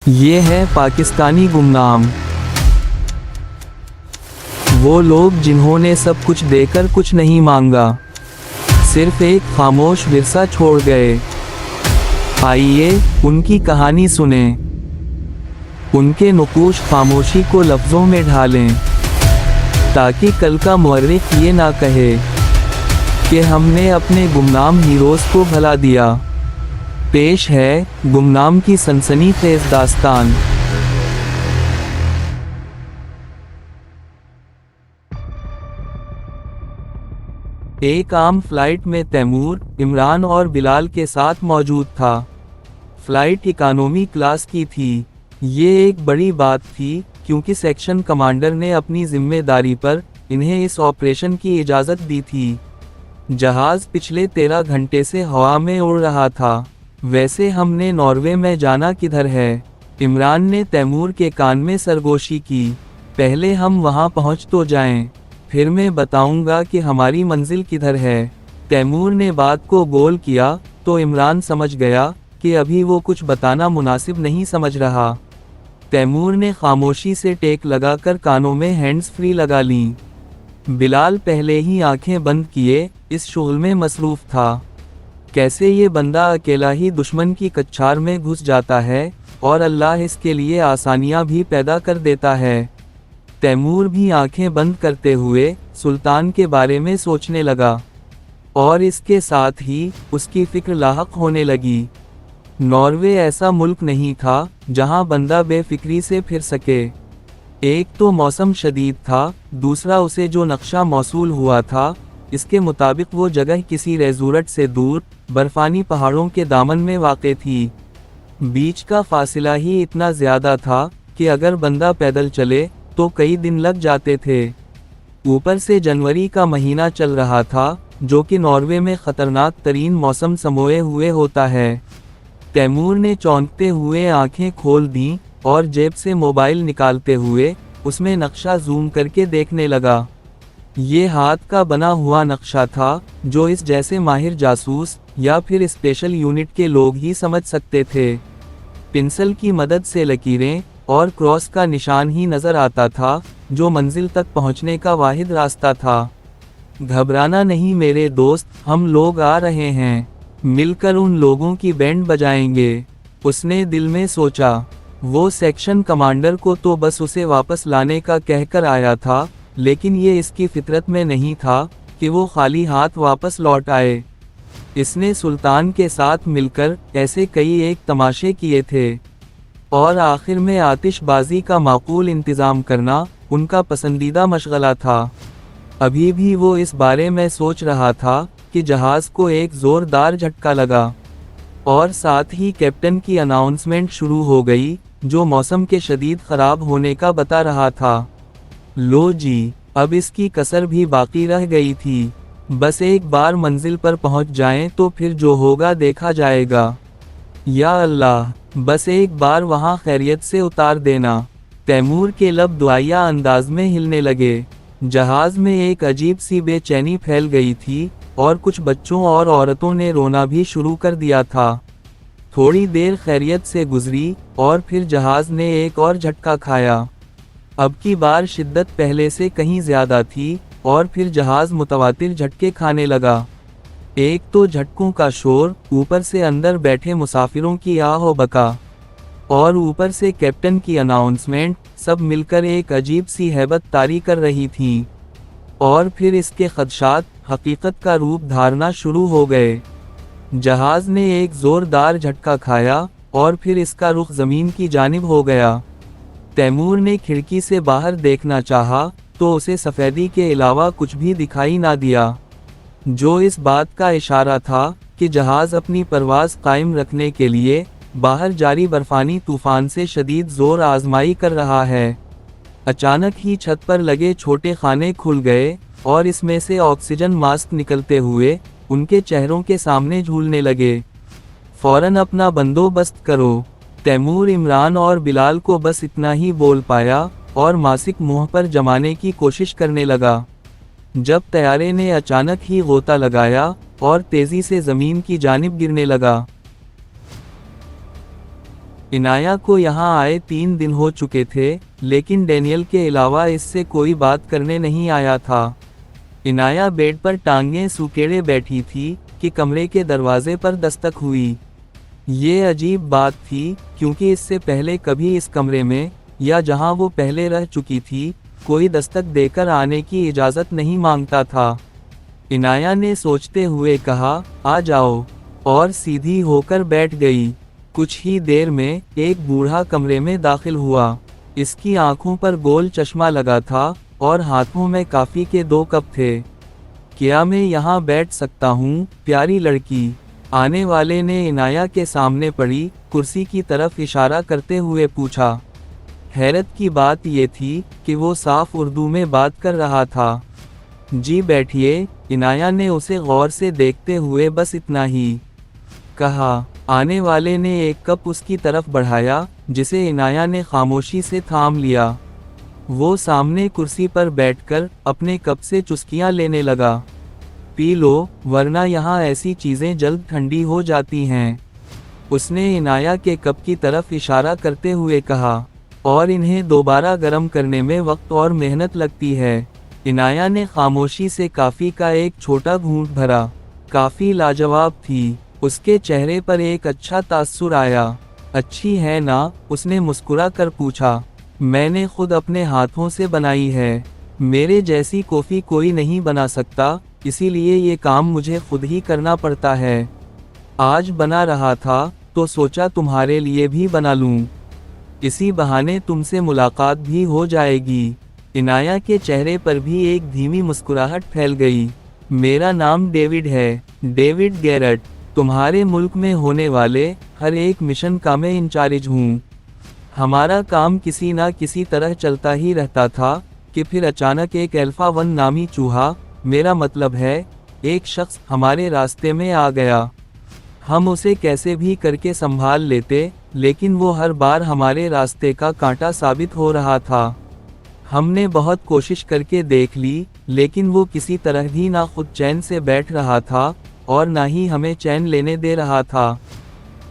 ये है पाकिस्तानी गुमनाम, वो लोग जिन्होंने सब कुछ देकर कुछ नहीं मांगा, सिर्फ एक खामोश विरसा छोड़ गए। आइए उनकी कहानी सुने, उनके नुकूश खामोशी को लफ्ज़ों में ढालें, ताकि कल का मुअर्रिख ये ना कहे कि हमने अपने गुमनाम हीरोज़ को भला दिया। पेश है गुमनाम की सनसनीखेज़ दास्तान। एक आम फ्लाइट में तैमूर, इमरान और बिलाल के साथ मौजूद था। फ्लाइट इकानोमी क्लास की थी। ये एक बड़ी बात थी क्योंकि सेक्शन कमांडर ने अपनी जिम्मेदारी पर इन्हें इस ऑपरेशन की इजाज़त दी थी। जहाज़ पिछले 13 घंटे से हवा में उड़ रहा था। वैसे हमने नॉर्वे में जाना किधर है? इमरान ने तैमूर के कान में सरगोशी की। पहले हम वहां पहुंच तो जाएं, फिर मैं बताऊंगा कि हमारी मंजिल किधर है। तैमूर ने बात को गोल किया तो इमरान समझ गया कि अभी वो कुछ बताना मुनासिब नहीं समझ रहा। तैमूर ने खामोशी से टेक लगाकर कानों में हैंड्स फ्री लगा लीं। बिलाल पहले ही आंखें बंद किए इस शुगल में मसरूफ था। कैसे ये बंदा अकेला ही दुश्मन की कच्छार में घुस जाता है और अल्लाह इसके लिए आसानियां भी पैदा कर देता है। तैमूर भी आंखें बंद करते हुए सुल्तान के बारे में सोचने लगा, और इसके साथ ही उसकी फिक्र लाहक होने लगी। नॉर्वे ऐसा मुल्क नहीं था जहां बंदा बेफिक्री से फिर सके। एक तो मौसम शदीद था, दूसरा उसे जो नक्शा मौसूल हुआ था इसके मुताबिक वो जगह किसी रेजोर्ट से दूर बर्फानी पहाड़ों के दामन में वाक़े थी। बीच का फासिला ही इतना ज़्यादा था कि अगर बंदा पैदल चले तो कई दिन लग जाते थे। ऊपर से जनवरी का महीना चल रहा था, जो कि नॉर्वे में ख़तरनाक तरीन मौसम समोए हुए होता है। तैमूर ने चौंकते हुए आंखें खोल दीं और जेब से मोबाइल निकालते हुए उसमें नक्शा जूम करके देखने लगा। ये हाथ का बना हुआ नक्शा था जो इस जैसे माहिर जासूस या फिर स्पेशल यूनिट के लोग ही समझ सकते थे। पेंसिल की मदद से लकीरें और क्रॉस का निशान ही नज़र आता था जो मंजिल तक पहुंचने का वाहिद रास्ता था। घबराना नहीं मेरे दोस्त, हम लोग आ रहे हैं, मिलकर उन लोगों की बैंड बजाएंगे, उसने दिल में सोचा। वो सेक्शन कमांडर को तो बस उसे वापस लाने का कहकर आया था, लेकिन ये इसकी फितरत में नहीं था कि वो खाली हाथ वापस लौट आए। इसने सुल्तान के साथ मिलकर ऐसे कई एक तमाशे किए थे, और आखिर में आतिशबाजी का माकूल इंतज़ाम करना उनका पसंदीदा मशगला था। अभी भी वो इस बारे में सोच रहा था कि जहाज़ को एक ज़ोरदार झटका लगा, और साथ ही कैप्टन की अनाउंसमेंट शुरू हो गई जो मौसम के शदीद ख़राब होने का बता रहा था। लो जी, अब इसकी कसर भी बाकी रह गई थी। बस एक बार मंजिल पर पहुंच जाएं तो फिर जो होगा देखा जाएगा। या अल्लाह, बस एक बार वहां खैरियत से उतार देना। तैमूर के लब दुआया अंदाज में हिलने लगे। जहाज में एक अजीब सी बेचैनी फैल गई थी और कुछ बच्चों और औरतों ने रोना भी शुरू कर दिया था। थोड़ी देर खैरियत से गुजरी और फिर जहाज ने एक और झटका खाया। अब की बार शिद्दत पहले से कहीं ज़्यादा थी और फिर जहाज़ मुतवातिर झटके खाने लगा। एक तो झटकों का शोर, ऊपर से अंदर बैठे मुसाफिरों की आहो बका, और ऊपर से कैप्टन की अनाउंसमेंट, सब मिलकर एक अजीब सी हैबत तारी कर रही थी। और फिर इसके खदशात हकीकत का रूप धारना शुरू हो गए। जहाज़ ने एक ज़ोरदार झटका खाया और फिर इसका रुख ज़मीन की जानिब हो गया। तैमूर ने खिड़की से बाहर देखना चाहा तो उसे सफ़ेदी के अलावा कुछ भी दिखाई ना दिया, जो इस बात का इशारा था कि जहाज़ अपनी परवाज़ कायम रखने के लिए बाहर जारी बर्फानी तूफ़ान से शदीद ज़ोर आजमाई कर रहा है। अचानक ही छत पर लगे छोटे खाने खुल गए और इसमें से ऑक्सीजन मास्क निकलते हुए उनके चेहरों के सामने झूलने लगे। फ़ौरन अपना बंदोबस्त करो। तैमूर इमरान और बिलाल को बस इतना ही बोल पाया और मासिक मुंह पर जमाने की कोशिश करने लगा, जब तैयारे ने अचानक ही गोता लगाया और तेज़ी से ज़मीन की जानिब गिरने लगा। इनाया को यहाँ आए 3 दिन हो चुके थे, लेकिन डैनियल के अलावा इससे कोई बात करने नहीं आया था। इनाया बेड पर टांगें सुकेड़े बैठी थी कि कमरे के दरवाजे पर दस्तक हुई। ये अजीब बात थी, क्योंकि इससे पहले कभी इस कमरे में, या जहां वो पहले रह चुकी थी, कोई दस्तक देकर आने की इजाज़त नहीं मांगता था। इनाया ने सोचते हुए कहा, आ जाओ, और सीधी होकर बैठ गई। कुछ ही देर में एक बूढ़ा कमरे में दाखिल हुआ। इसकी आंखों पर गोल चश्मा लगा था और हाथों में कॉफी के 2 कप थे। क्या मैं यहाँ बैठ सकता हूँ, प्यारी लड़की? आने वाले ने इनाया के सामने पड़ी कुर्सी की तरफ इशारा करते हुए पूछा। हैरत की बात ये थी कि वो साफ उर्दू में बात कर रहा था। जी बैठिए, इनाया ने उसे गौर से देखते हुए बस इतना ही कहा। आने वाले ने एक कप उसकी तरफ बढ़ाया, जिसे इनाया ने खामोशी से थाम लिया। वो सामने कुर्सी पर बैठकर अपने कप से चुस्कियां लेने लगा। पी लो, वरना यहाँ ऐसी चीज़ें जल्द ठंडी हो जाती हैं, उसने इनाया के कप की तरफ इशारा करते हुए कहा, और इन्हें दोबारा गर्म करने में वक्त और मेहनत लगती है। इनाया ने खामोशी से कॉफ़ी का एक छोटा घूंट भरा। काफ़ी लाजवाब थी। उसके चेहरे पर एक अच्छा तासुर आया। अच्छी है ना? उसने मुस्कुरा कर पूछा। मैंने खुद अपने हाथों से बनाई है। मेरे जैसी कॉफ़ी कोई नहीं बना सकता, इसीलिए ये काम मुझे खुद ही करना पड़ता है। आज बना रहा था तो सोचा तुम्हारे लिए भी बना लूं। इसी बहाने तुमसे मुलाकात भी हो जाएगी। इनाया के चेहरे पर भी एक धीमी मुस्कुराहट फैल गई। मेरा नाम डेविड है, डेविड गैरट। तुम्हारे मुल्क में होने वाले हर एक मिशन का मैं इंचार्ज हूँ। हमारा काम किसी ना किसी तरह चलता ही रहता था कि फिर अचानक एक अल्फा 1 नामी चूहा, मेरा मतलब है एक शख्स, हमारे रास्ते में आ गया। हम उसे कैसे भी करके संभाल लेते, लेकिन वो हर बार हमारे रास्ते का कांटा साबित हो रहा था। हमने बहुत कोशिश करके देख ली, लेकिन वो किसी तरह भी ना खुद चैन से बैठ रहा था और ना ही हमें चैन लेने दे रहा था।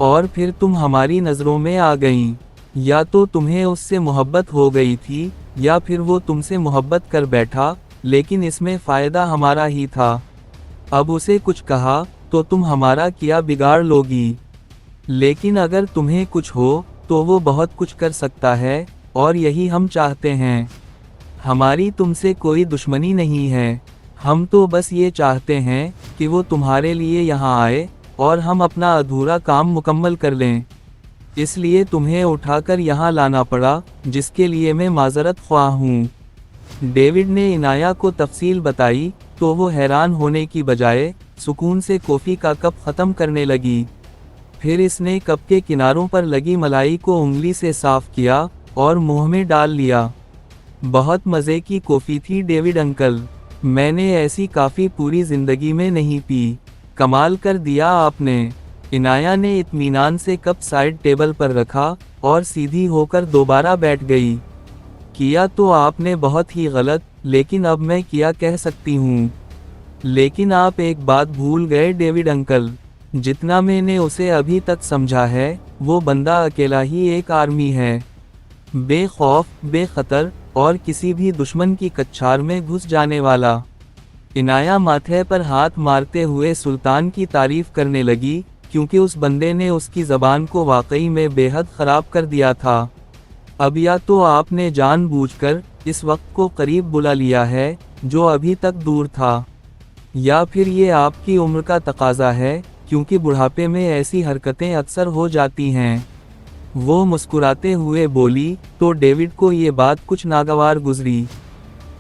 और फिर तुम हमारी नज़रों में आ गईं। या तो तुम्हें उससे मोहब्बत हो गई थी, या फिर वो तुमसे मोहब्बत कर बैठा, लेकिन इसमें फ़ायदा हमारा ही था। अब उसे कुछ कहा तो तुम हमारा क्या बिगाड़ लोगी। लेकिन अगर तुम्हें कुछ हो तो वो बहुत कुछ कर सकता है, और यही हम चाहते हैं। हमारी तुमसे कोई दुश्मनी नहीं है। हम तो बस ये चाहते हैं कि वो तुम्हारे लिए यहाँ आए और हम अपना अधूरा काम मुकम्मल कर लें। इसलिए तुम्हें उठाकर यहाँ लाना पड़ा, जिसके लिए मैं माजरत ख्वाह हूँ। डेविड ने इनाया को तफसील बताई तो वो हैरान होने की बजाय सुकून से कॉफ़ी का कप ख़त्म करने लगी। फिर इसने कप के किनारों पर लगी मलाई को उंगली से साफ़ किया और मुंह में डाल लिया। बहुत मज़े की कॉफ़ी थी डेविड अंकल। मैंने ऐसी काफ़ी पूरी ज़िंदगी में नहीं पी। कमाल कर दिया आपने। इनाया ने इत्मीनान से कप साइड टेबल पर रखा और सीधी होकर दोबारा बैठ गई। किया तो आपने बहुत ही गलत, लेकिन अब मैं क्या कह सकती हूँ। लेकिन आप एक बात भूल गए डेविड अंकल। जितना मैंने उसे अभी तक समझा है, वो बंदा अकेला ही एक आर्मी है। बेखौफ, बेखतर और किसी भी दुश्मन की कच्छार में घुस जाने वाला। इनाया माथे पर हाथ मारते हुए सुल्तान की तारीफ करने लगी, क्योंकि उस बंदे ने उसकी ज़बान को वाकई में बेहद ख़राब कर दिया था। अब या तो आपने जानबूझकर इस वक्त को करीब बुला लिया है जो अभी तक दूर था, या फिर ये आपकी उम्र का तकाजा है, क्योंकि बुढ़ापे में ऐसी हरकतें अक्सर हो जाती हैं। वो मुस्कुराते हुए बोली, तो डेविड को ये बात कुछ नागवार गुजरी।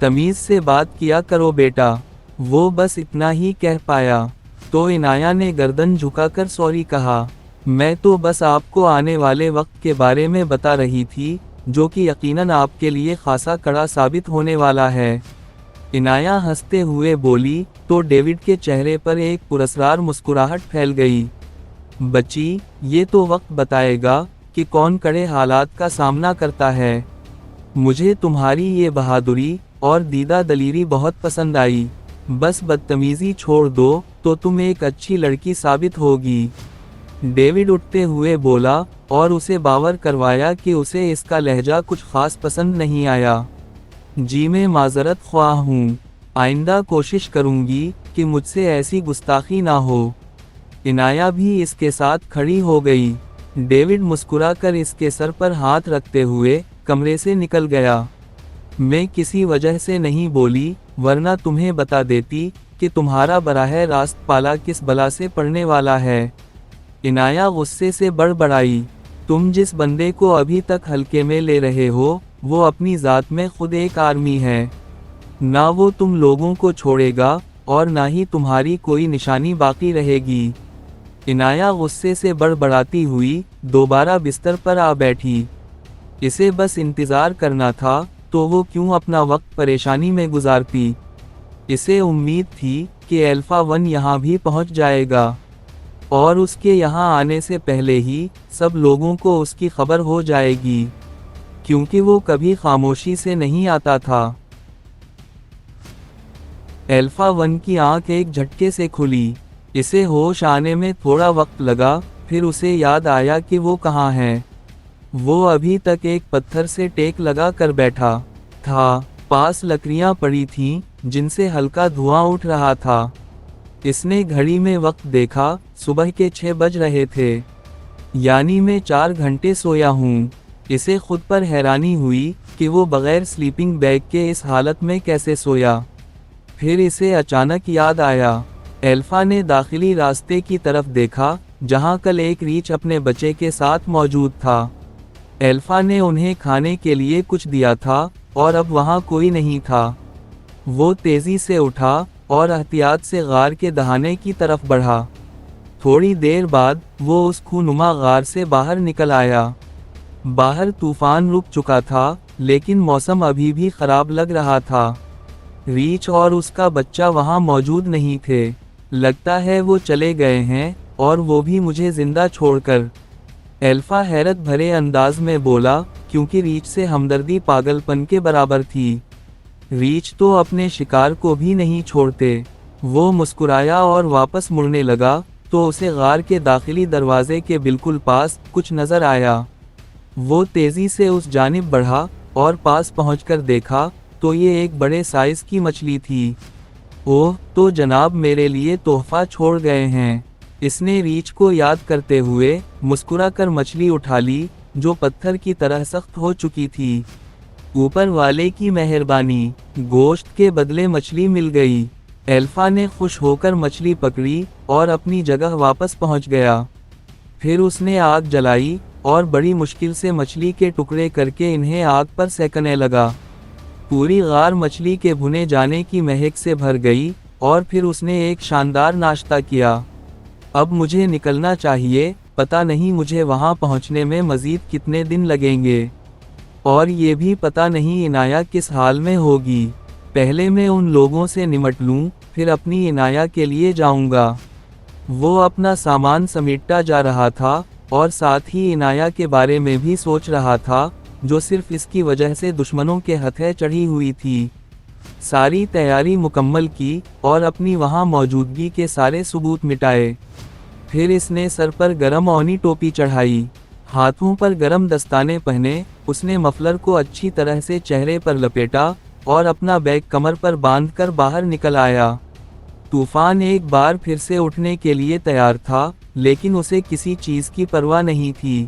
तमीज़ से बात किया करो बेटा। वो बस इतना ही कह पाया। तो इनाया ने गर्दन झुकाकर सॉरी कहा। मैं तो बस आपको आने वाले वक्त के बारे में बता रही थी, जो कि यकीनन आपके लिए खासा कड़ा साबित होने वाला है। इनाया हंसते हुए बोली, तो डेविड के चेहरे पर एक पुरस्कार मुस्कुराहट फैल गई। बच्ची, ये तो वक्त बताएगा कि कौन कड़े हालात का सामना करता है। मुझे तुम्हारी ये बहादुरी और दीदा दलीरी बहुत पसंद आई। बस बदतमीज़ी छोड़ दो तो तुम एक अच्छी लड़की साबित होगी। डेविड उठते हुए बोला, और उसे बावर करवाया कि उसे इसका लहजा कुछ खास पसंद नहीं आया। जी मैं माजरत ख्वाह हूँ। आइंदा कोशिश करूँगी कि मुझसे ऐसी गुस्ताखी ना हो। इनाया भी इसके साथ खड़ी हो गई। डेविड मुस्कुराकर इसके सर पर हाथ रखते हुए कमरे से निकल गया। मैं किसी वजह से नहीं बोली, वरना तुम्हें बता देती कि तुम्हारा बराह रास्त पाला किस बला से पड़ने वाला है। इनाया गुस्से से बड़बड़ाई, तुम जिस बंदे को अभी तक हल्के में ले रहे हो, वो अपनी ज़ात में खुद एक आर्मी है। ना वो तुम लोगों को छोड़ेगा, और ना ही तुम्हारी कोई निशानी बाकी रहेगी। इनाया गुस्से से बड़बड़ाती हुई दोबारा बिस्तर पर आ बैठी। इसे बस इंतज़ार करना था, तो वो क्यों अपना वक्त परेशानी में गुजारती। इसे उम्मीद थी कि अल्फ़ा 1 यहाँ भी पहुँच जाएगा, और उसके यहाँ आने से पहले ही सब लोगों को उसकी खबर हो जाएगी, क्योंकि वो कभी खामोशी से नहीं आता था। अल्फ़ा 1 की आंख एक झटके से खुली। इसे होश आने में थोड़ा वक्त लगा, फिर उसे याद आया कि वो कहाँ है। वो अभी तक एक पत्थर से टेक लगा कर बैठा था। पास लकड़ियाँ पड़ी थीं, जिनसे हल्का धुआं उठ रहा था। इसने घड़ी में वक्त देखा, सुबह के 6 बज रहे थे। यानी मैं 4 घंटे सोया हूँ। इसे खुद पर हैरानी हुई कि वो बगैर स्लीपिंग बैग के इस हालत में कैसे सोया। फिर इसे अचानक याद आया। अल्फ़ा ने दाखिली रास्ते की तरफ देखा, जहाँ कल एक रीछ अपने बच्चे के साथ मौजूद था। अल्फ़ा ने उन्हें खाने के लिए कुछ दिया था, और अब वहाँ कोई नहीं था। वो तेज़ी से उठा और एहतियात से गार के दहाने की तरफ बढ़ा। थोड़ी देर बाद वो उस खूनुमा गार से बाहर निकल आया। बाहर तूफान रुक चुका था, लेकिन मौसम अभी भी खराब लग रहा था। रीछ और उसका बच्चा वहाँ मौजूद नहीं थे। लगता है वो चले गए हैं, और वो भी मुझे जिंदा छोड़कर। अल्फ़ा हैरत भरे अंदाज में बोला, क्योंकि रीछ से हमदर्दी पागलपन के बराबर थी। रीछ तो अपने शिकार को भी नहीं छोड़ते। वो मुस्कुराया और वापस मुड़ने लगा, तो उसे गार के दाखिली दरवाजे के बिल्कुल पास कुछ नज़र आया। वो तेज़ी से उस जानिब बढ़ा, और पास पहुंचकर देखा तो ये एक बड़े साइज़ की मछली थी। ओह, तो जनाब मेरे लिए तोहफा छोड़ गए हैं। इसने रीछ को याद करते हुए मुस्कुराकर मछली उठा ली, जो पत्थर की तरह सख्त हो चुकी थी। ऊपर वाले की मेहरबानी, गोश्त के बदले मछली मिल गई। अल्फ़ा ने खुश होकर मछली पकड़ी और अपनी जगह वापस पहुंच गया। फिर उसने आग जलाई और बड़ी मुश्किल से मछली के टुकड़े करके इन्हें आग पर सेकने लगा। पूरी गार मछली के भुने जाने की महक से भर गई, और फिर उसने एक शानदार नाश्ता किया। अब मुझे निकलना चाहिए, पता नहीं मुझे वहां पहुंचने में मज़ीद कितने दिन लगेंगे, और ये भी पता नहीं इनाया किस हाल में होगी। पहले मैं उन लोगों से निमट लूं, फिर अपनी इनाया के लिए जाऊंगा। वो अपना सामान समेटता जा रहा था, और साथ ही इनाया के बारे में भी सोच रहा था, जो सिर्फ इसकी वजह से दुश्मनों के हथे चढ़ी हुई थी। सारी तैयारी मुकम्मल की, और अपनी वहां मौजूदगी के सारे सबूत मिटाए। फिर इसने सर पर गरम ओनी टोपी चढ़ाई, हाथों पर गरम दस्ताने पहने। उसने मफलर को अच्छी तरह से चेहरे पर लपेटा, और अपना बैग कमर पर बांधकर बाहर निकल आया। तूफान एक बार फिर से उठने के लिए तैयार था, लेकिन उसे किसी चीज़ की परवाह नहीं थी।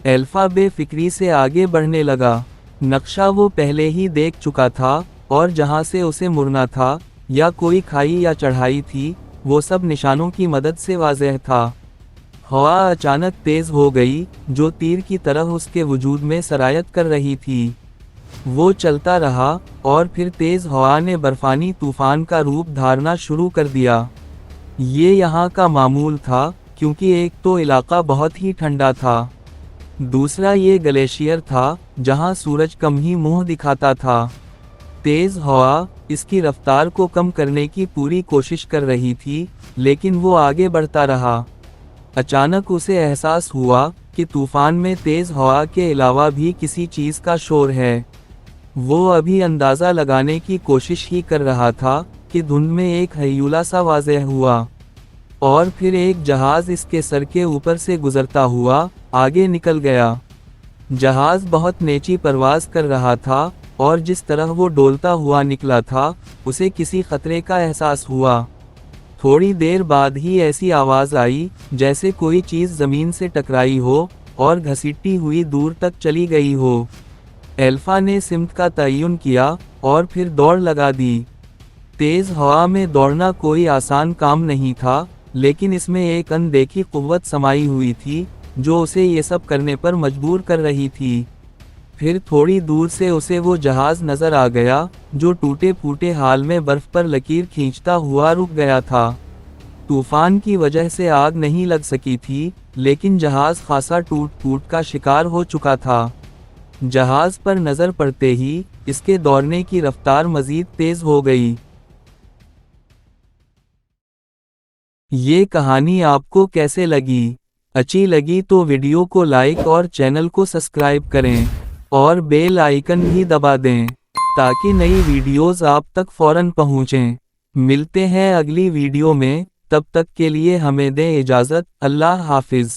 अल्फ़ा बेफिक्री से आगे बढ़ने लगा। नक्शा वो पहले ही देख चुका था, और जहाँ से उसे मुड़ना था, या कोई खाई या चढ़ाई थी, वो सब निशानों की मदद से वाज़ेह था। हवा अचानक तेज़ हो गई, जो तीर की तरह उसके वजूद में सरायत कर रही थी। वो चलता रहा, और फिर तेज़ हवा ने बर्फानी तूफान का रूप धारना शुरू कर दिया। ये यहाँ का मामूल था, क्योंकि एक तो इलाका बहुत ही ठंडा था, दूसरा ये ग्लेशियर था, जहाँ सूरज कम ही मुँह दिखाता था। तेज़ हवा इसकी रफ्तार को कम करने की पूरी कोशिश कर रही थी, लेकिन वो आगे बढ़ता रहा। अचानक उसे एहसास हुआ कि तूफान में तेज़ हवा के अलावा भी किसी चीज़ का शोर है। वो अभी अंदाज़ा लगाने की कोशिश ही कर रहा था कि धुंध में एक हयूला सा वाज़ेह हुआ, और फिर एक जहाज इसके सर के ऊपर से गुजरता हुआ आगे निकल गया। जहाज बहुत नीची परवाज कर रहा था, और जिस तरह वो डोलता हुआ निकला था, उसे किसी खतरे का एहसास हुआ। थोड़ी देर बाद ही ऐसी आवाज़ आई, जैसे कोई चीज़ ज़मीन से टकराई हो, और घसीटती हुई दूर तक चली गई हो। एल्फा ने सिमत का तयन किया, और फिर दौड़ लगा दी। तेज़ हवा में दौड़ना कोई आसान काम नहीं था, लेकिन इसमें एक अनदेखी कुव्वत समाई हुई थी, जो उसे ये सब करने पर मजबूर कर रही थी। फिर थोड़ी दूर से उसे वो जहाज नजर आ गया, जो टूटे फूटे हाल में बर्फ पर लकीर खींचता हुआ रुक गया था। तूफान की वजह से आग नहीं लग सकी थी, लेकिन जहाज खासा टूट फूट का शिकार हो चुका था। जहाज पर नजर पड़ते ही इसके दौड़ने की रफ्तार मजीद तेज हो गई। ये कहानी आपको कैसे लगी? अच्छी लगी तो वीडियो को लाइक और चैनल को सब्सक्राइब करें, और बेल आइकन भी दबा दें, ताकि नई वीडियोस आप तक फौरन पहुंचें। मिलते हैं अगली वीडियो में, तब तक के लिए हमें दें इजाज़त। अल्लाह हाफिज़।